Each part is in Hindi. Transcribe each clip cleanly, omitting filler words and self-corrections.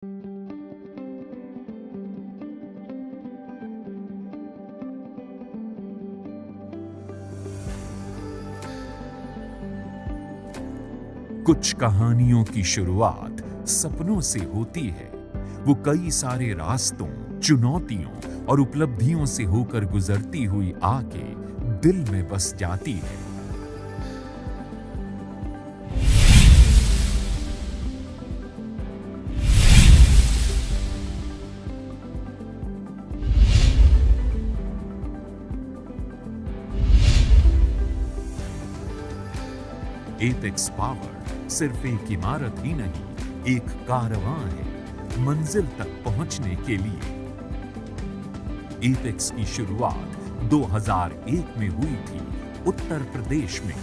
कुछ कहानियों की शुरुआत सपनों से होती है। वो कई सारे रास्तों, चुनौतियों और उपलब्धियों से होकर गुजरती हुई आके दिल में बस जाती है। एपेक्स पावर सिर्फ एक इमारत ही नहीं, एक कारवां है मंजिल तक पहुंचने के लिए। एपेक्स की शुरुआत 2001 में हुई थी उत्तर प्रदेश में।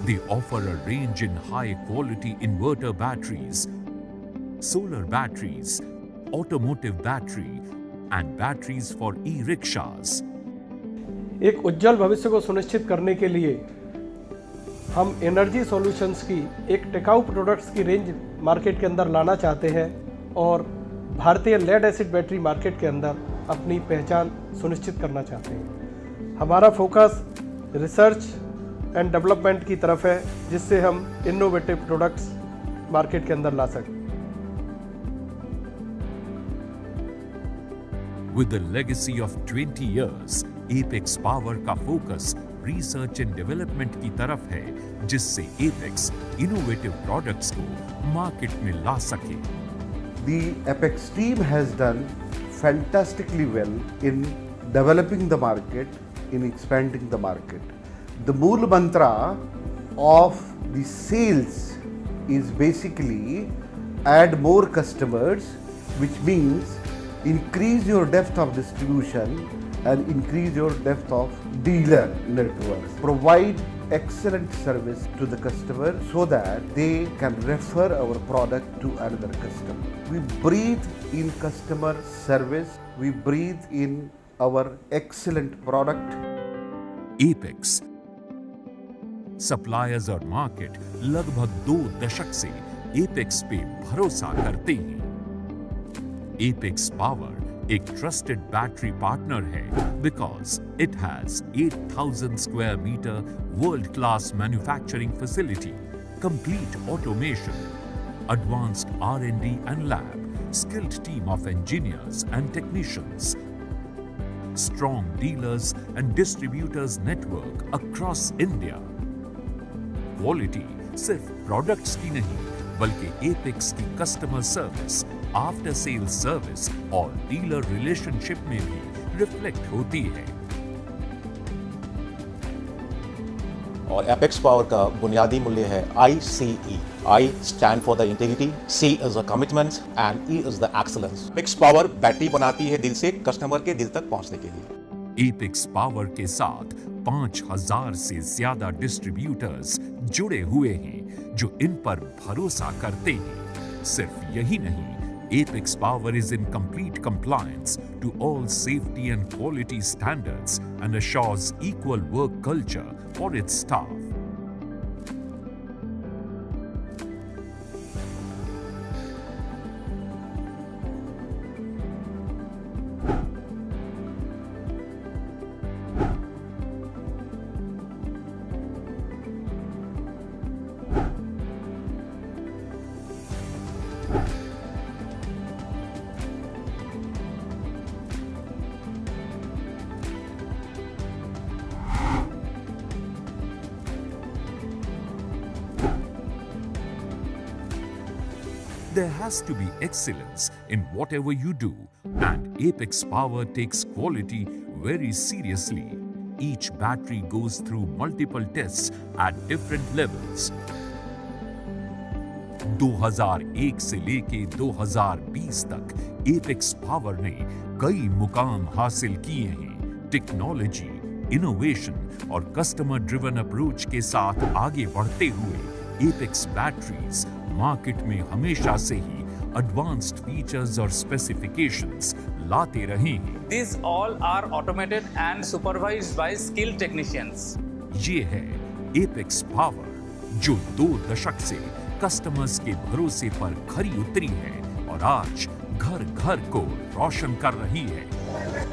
They offer a range in high quality inverter batteries, solar batteries, automotive battery and batteries for e-rickshaws. एक उज्जवल भविष्य को सुनिश्चित करने के लिए हम एनर्जी सॉल्यूशंस की एक टिकाऊ प्रोडक्ट्स की रेंज मार्केट के अंदर लाना चाहते हैं और भारतीय लेड एसिड बैटरी मार्केट के अंदर अपनी पहचान सुनिश्चित करना चाहते हैं। हमारा फोकस रिसर्च एंड डेवलपमेंट की तरफ है, जिससे हम इनोवेटिव प्रोडक्ट्स मार्केट के अंदर ला सकें। With a legacy of 20 years, Apex Power का फोकस रिसर्च एंड डेवलपमेंट की तरफ है, जिससे एपेक्स इनोवेटिव प्रोडक्ट्स को मार्केट में ला सके। The Apex team has done fantastically well in developing the market, in expanding the market. The Mool Mantra of the sales is basically add more customers, which means increase your depth of distribution and increase your depth of dealer network. Provide excellent service to the customer so that they can refer our product to another customer. We breathe in customer service. We breathe in our excellent product. Apex suppliers और मार्केट लगभग 2 दशक से एपेक्स पे भरोसा करते हैं। एपेक्स पावर एक ट्रस्टेड बैटरी पार्टनर है because it has 8,000 square metre world class manufacturing facility, complete automation, advanced R&D and lab, skilled team of engineers and technicians, strong dealers and distributors network across India. Quality सिर्फ प्रोडक्ट्स की नहीं, बल्कि एपेक्स की customer service, after sales service और डीलर रिलेशनशिप में भी रिफ्लेक्ट होती है। और एपेक्स पावर का बुनियादी मूल्य है ICE. I stand for the integrity, C is the commitment and E is the excellence. Apex power battery बनाती है दिल से कस्टमर के दिल तक पहुंचने के लिए। एपेक्स पावर के साथ 5,000 से ज्यादा डिस्ट्रीब्यूटर्स जुड़े हुए हैं जो इन पर भरोसा करते हैं। सिर्फ यही नहीं, Apex Power is in complete compliance to all safety and quality standards and assures equal work culture for its staff. There has to be excellence in whatever you do, and Apex Power takes quality very seriously. Each battery goes through multiple tests at different levels. 2001 से लेके 2020 तक Apex Power ने कई मुकाम हासिल किए हैं। टेक्नोलॉजी, इनोवेशन और कस्टमर ड्रिवन अप्रोच के साथ आगे बढ़ते हुए Apex बैटरीज मार्केट में हमेशा से ही एडवांस्ड फीचर्स और स्पेसिफिकेशंस लाते रहे हैं। These all are automated and supervised by skilled technicians. ये है Apex Power, जो 2 दशक से कस्टमर्स के भरोसे पर खरी उतरी है और आज घर घर को रोशन कर रही है।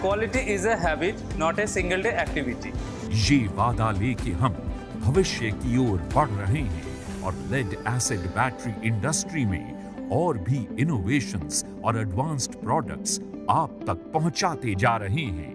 Quality is a habit, not a single day activity. ये वादा लेके हम भविष्य की ओर बढ़ रहे हैं और लेड एसिड बैटरी इंडस्ट्री में और भी इनोवेशंस और एडवांस्ड प्रोडक्ट्स आप तक पहुंचाते जा रहे हैं।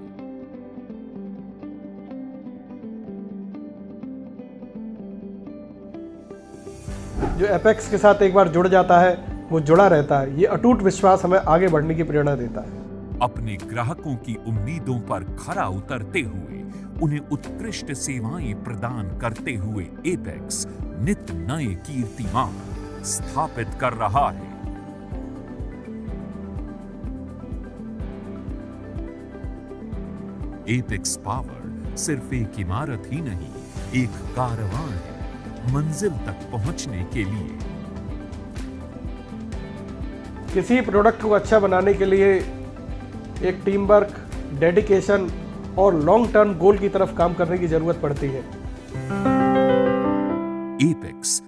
जो एपेक्स के साथ एक बार जुड़ जाता है वो जुड़ा रहता है। ये अटूट विश्वास हमें आगे बढ़ने की प्रेरणा देता है। अपने ग्राहकों की उम्मीदों पर खरा उतरते हुए उन्हें उत्कृष्ट सेवाएं प्रदान करते हुए एपेक्स नित नए कीर्तिमान स्थापित कर रहा है। एपेक्स पावर सिर्फ एक इमारत ही नहीं, एक कारवां है मंजिल तक पहुंचने के लिए। किसी प्रोडक्ट को अच्छा बनाने के लिए एक टीम वर्क, डेडिकेशन और लॉन्ग टर्म गोल की तरफ काम करने की जरूरत पड़ती है। एपेक्स